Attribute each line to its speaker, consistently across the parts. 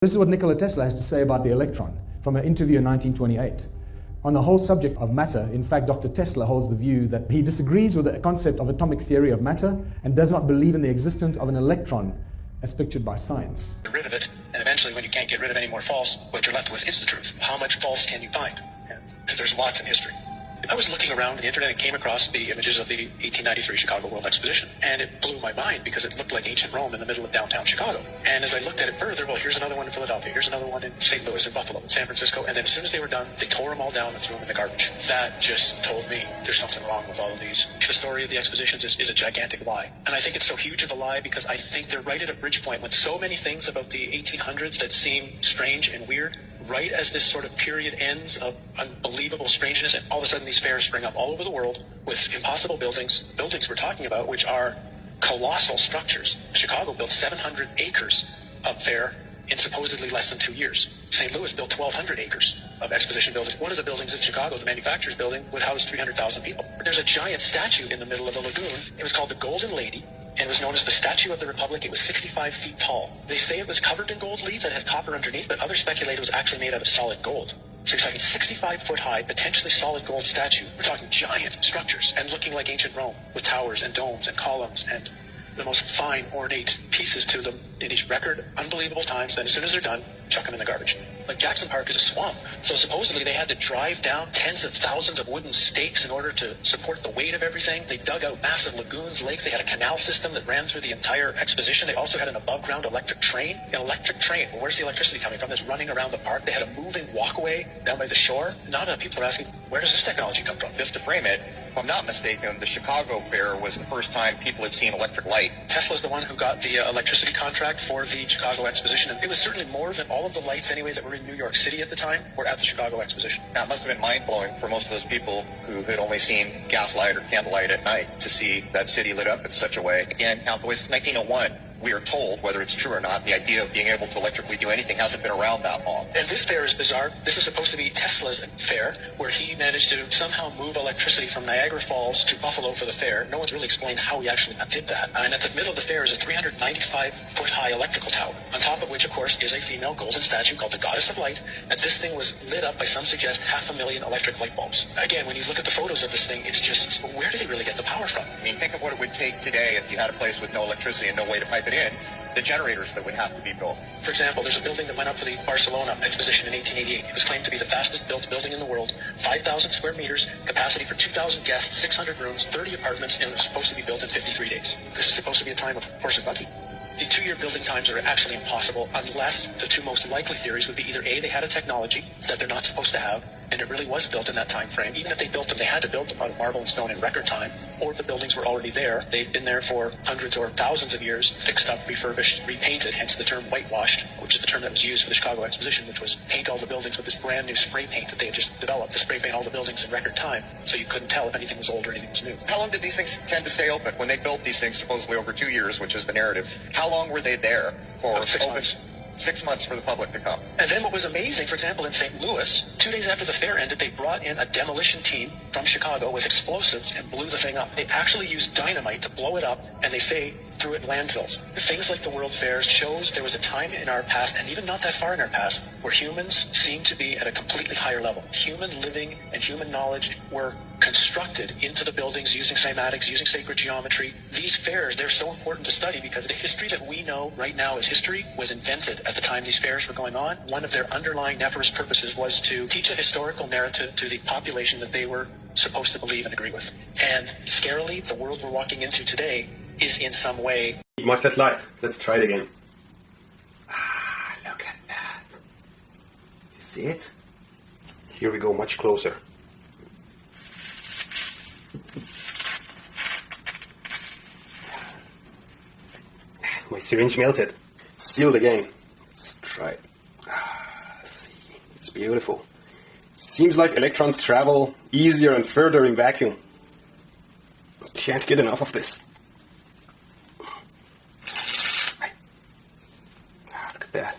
Speaker 1: This is what Nikola Tesla has to say about the electron from an interview in 1928. On the whole subject of matter, in fact, Dr. Tesla holds the view that he disagrees with the concept of atomic theory of matter and does not believe in the existence of an electron as pictured by science.
Speaker 2: Get rid of it, and eventually when you can't get rid of any more false, what you're left with is the truth. How much false can you find? Because there's lots in history. I was looking around the internet and came across the images of the 1893 Chicago World Exposition, and it blew my mind because it looked like ancient Rome in the middle of downtown Chicago. And as I looked at it further, well, here's another one in Philadelphia, here's another one in St. Louis, in Buffalo, San Francisco, and then as soon as they were done, they tore them all down and threw them in the garbage. That just told me there's something wrong with all of these. The story of the expositions is a gigantic lie. And I think it's so huge of a lie because I think they're right at a bridge point when so many things about the 1800s that seem strange and weird, right as this sort of period ends of unbelievable strangeness, and all of a sudden these fairs spring up all over the world with impossible buildings we're talking about, which are colossal structures. Chicago built 700 acres of fair in supposedly less than 2 years. St. Louis built 1,200 acres of exposition buildings. One of the buildings in Chicago, the manufacturers building, would house 300,000 people. There's a giant statue in the middle of the lagoon. It was called the Golden Lady, and it was known as the Statue of the Republic. It was 65 feet tall. They say it was covered in gold leaves and had copper underneath, but others speculate it was actually made out of solid gold. So you're talking 65-foot high, potentially solid gold statue. We're talking giant structures and looking like ancient Rome with towers and domes and columns and the most fine, ornate pieces to them in these record, unbelievable times. Then as soon as they're done, chuck them in the garbage. Like Jackson Park is a swamp. So supposedly they had to drive down tens of thousands of wooden stakes in order to support the weight of everything. They dug out massive lagoons, lakes. They had a canal system that ran through the entire exposition. They also had an above-ground electric train. An electric train. Well, where's the electricity coming from? That's running around the park. They had a moving walkway down by the shore. Now people are asking, where does this technology come from?
Speaker 3: Just to frame it, if I'm not mistaken, the Chicago Fair was the first time people had seen electric light.
Speaker 2: Tesla's the one who got the electricity contract for the Chicago Exposition. And it was certainly more than all of the lights anyway that were in New York City at the time were at the Chicago Exposition.
Speaker 3: That must have been mind-blowing for most of those people who had only seen gaslight or candlelight at night to see that city lit up in such a way. Again, now, it was 1901. We are told, whether it's true or not, the idea of being able to electrically do anything hasn't been around that long.
Speaker 2: And this fair is bizarre. This is supposed to be Tesla's fair, where he managed to somehow move electricity from Niagara Falls to Buffalo for the fair. No one's really explained how he actually did that. And at the middle of the fair is a 395-foot-high electrical tower, on top of which, of course, is a female golden statue called the Goddess of Light. And this thing was lit up by some suggest 500,000 electric light bulbs. Again, when you look at the photos of this thing, it's just, where did he really get the power from?
Speaker 3: I mean, think of what it would take today if you had a place with no electricity and no way to pipe it in. The generators that would have to be built.
Speaker 2: For example, there's a building that went up for the Barcelona exposition in 1888. It was claimed to be the fastest built building in the world. 5,000 square meters, capacity for 2,000 guests, 600 rooms, 30 apartments, and it was supposed to be built in 53 days. This is supposed to be a time of horse and buggy. The 2-year building times are actually impossible unless the two most likely theories would be either A, they had a technology that they're not supposed to have, and it really was built in that time frame. Even if they built them, they had to build them out of marble and stone in record time, or the buildings were already there. They've been there for hundreds or thousands of years, fixed up, refurbished, repainted, hence the term whitewashed, which is the term that was used for the Chicago Exposition, which was paint all the buildings with this brand new spray paint that they had just developed to spray paint all the buildings in record time, so you couldn't tell if anything was old or anything was new.
Speaker 3: How long did these things tend to stay open? When they built these things supposedly over 2 years, which is the narrative, how long were they there for?
Speaker 2: About 6 months.
Speaker 3: 6 months for the public to come.
Speaker 2: And then what was amazing, for example, in St. Louis, 2 days after the fair ended, they brought in a demolition team from Chicago with explosives and blew the thing up. They actually used dynamite to blow it up, and they say threw it in landfills. Things like the World Fairs shows there was a time in our past, and even not that far in our past, where humans seemed to be at a completely higher level. Human living and human knowledge were constructed into the buildings using cymatics, using sacred geometry. These fairs, they're so important to study because the history that we know right now as history was invented at the time these fairs were going on. One of their underlying nefarious purposes was to teach a historical narrative to the population that they were supposed to believe and agree with. And scarily, the world we're walking into today is in some way...
Speaker 4: Much less light. Let's try it again.
Speaker 5: Look at that. You see it?
Speaker 4: Here we go, much closer. My syringe melted. Sealed again. Let's try it. See, it's beautiful. Seems like electrons travel easier and further in vacuum. Can't get enough of this. Look at that.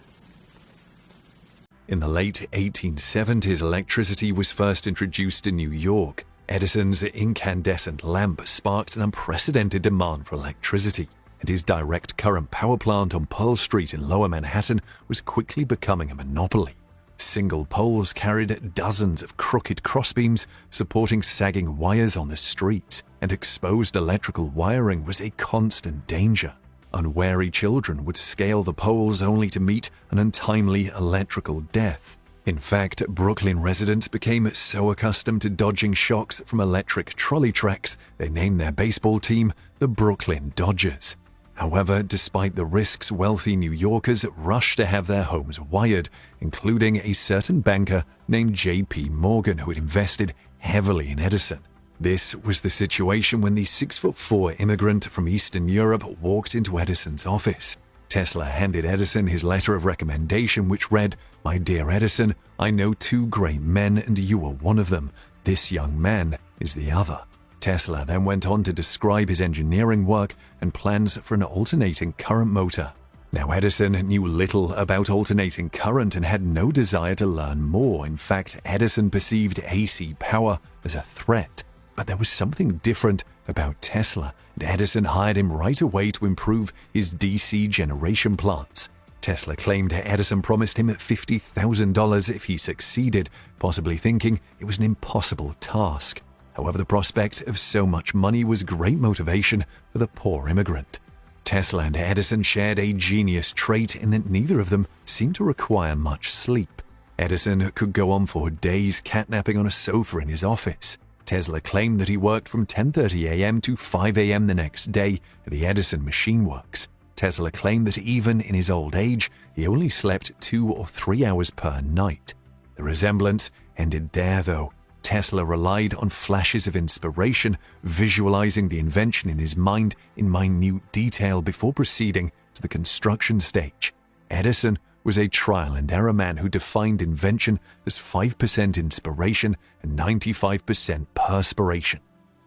Speaker 6: In the late 1870s, electricity was first introduced in New York. Edison's incandescent lamp sparked an unprecedented demand for electricity. and his direct current power plant on Pearl Street in Lower Manhattan was quickly becoming a monopoly. Single poles carried dozens of crooked crossbeams supporting sagging wires on the streets, and exposed electrical wiring was a constant danger. Unwary children would scale the poles only to meet an untimely electrical death. In fact, Brooklyn residents became so accustomed to dodging shocks from electric trolley tracks, they named their baseball team the Brooklyn Dodgers. However, despite the risks, wealthy New Yorkers rushed to have their homes wired, including a certain banker named J.P. Morgan who had invested heavily in Edison. This was the situation when the 6'4" immigrant from Eastern Europe walked into Edison's office. Tesla handed Edison his letter of recommendation, which read, "My dear Edison, I know two great men and you are one of them. This young man is the other." Tesla then went on to describe his engineering work and plans for an alternating current motor. Now, Edison knew little about alternating current and had no desire to learn more. In fact, Edison perceived AC power as a threat. But there was something different about Tesla, and Edison hired him right away to improve his DC generation plants. Tesla claimed Edison promised him $50,000 if he succeeded, possibly thinking it was an impossible task. However, the prospect of so much money was great motivation for the poor immigrant. Tesla and Edison shared a genius trait in that neither of them seemed to require much sleep. Edison could go on for days catnapping on a sofa in his office. Tesla claimed that he worked from 10:30 a.m. to 5 a.m. the next day at the Edison Machine Works. Tesla claimed that even in his old age, he only slept 2 or 3 hours per night. The resemblance ended there, though. Tesla relied on flashes of inspiration, visualizing the invention in his mind in minute detail before proceeding to the construction stage. Edison was a trial-and-error man who defined invention as 5% inspiration and 95% perspiration.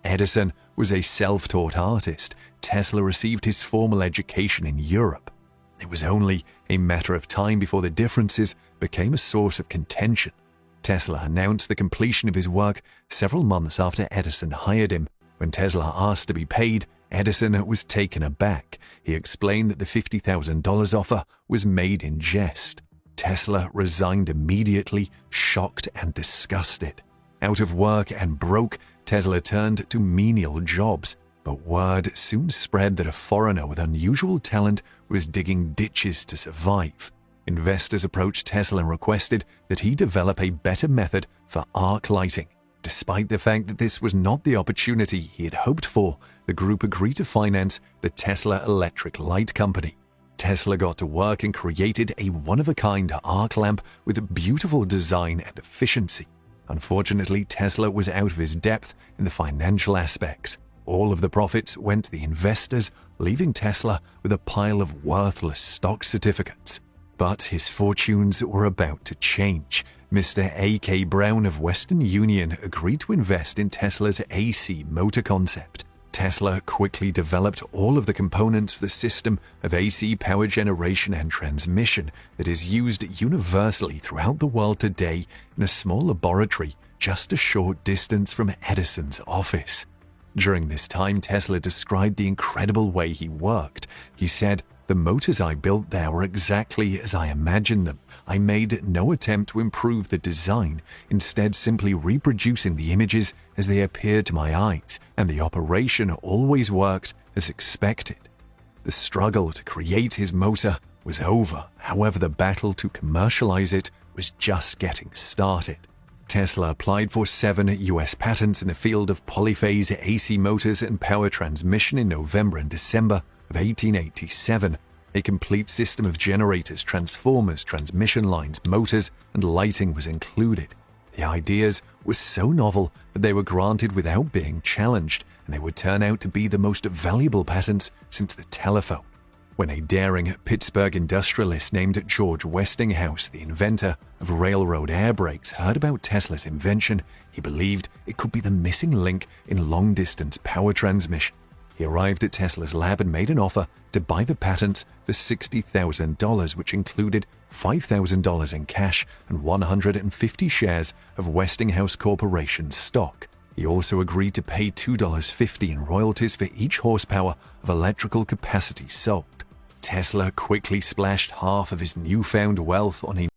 Speaker 6: Edison was a self-taught artist. Tesla received his formal education in Europe. It was only a matter of time before the differences became a source of contention. Tesla announced the completion of his work several months after Edison hired him. When Tesla asked to be paid, Edison was taken aback. He explained that the $50,000 offer was made in jest. Tesla resigned immediately, shocked and disgusted. Out of work and broke, Tesla turned to menial jobs. But word soon spread that a foreigner with unusual talent was digging ditches to survive. Investors approached Tesla and requested that he develop a better method for arc lighting. Despite the fact that this was not the opportunity he had hoped for, the group agreed to finance the Tesla Electric Light Company. Tesla got to work and created a one-of-a-kind arc lamp with beautiful design and efficiency. Unfortunately, Tesla was out of his depth in the financial aspects. All of the profits went to the investors, leaving Tesla with a pile of worthless stock certificates. But his fortunes were about to change. Mr. A.K. Brown of Western Union agreed to invest in Tesla's AC motor concept. Tesla quickly developed all of the components for the system of AC power generation and transmission that is used universally throughout the world today in a small laboratory just a short distance from Edison's office. During this time, Tesla described the incredible way he worked. He said, "The motors I built there were exactly as I imagined them. I made no attempt to improve the design, instead simply reproducing the images as they appeared to my eyes, and the operation always worked as expected." The struggle to create his motor was over. However, the battle to commercialize it was just getting started. Tesla applied for 7 US patents in the field of polyphase AC motors and power transmission in November and December of 1887. A complete system of generators, transformers, transmission lines, motors, and lighting was included. The ideas were so novel that they were granted without being challenged, and they would turn out to be the most valuable patents since the telephone. When a daring Pittsburgh industrialist named George Westinghouse, the inventor of railroad air brakes, heard about Tesla's invention, he believed it could be the missing link in long-distance power transmission. He arrived at Tesla's lab and made an offer to buy the patents for $60,000, which included $5,000 in cash and 150 shares of Westinghouse Corporation stock. He also agreed to pay $2.50 in royalties for each horsepower of electrical capacity sold. Tesla quickly splashed half of his newfound wealth on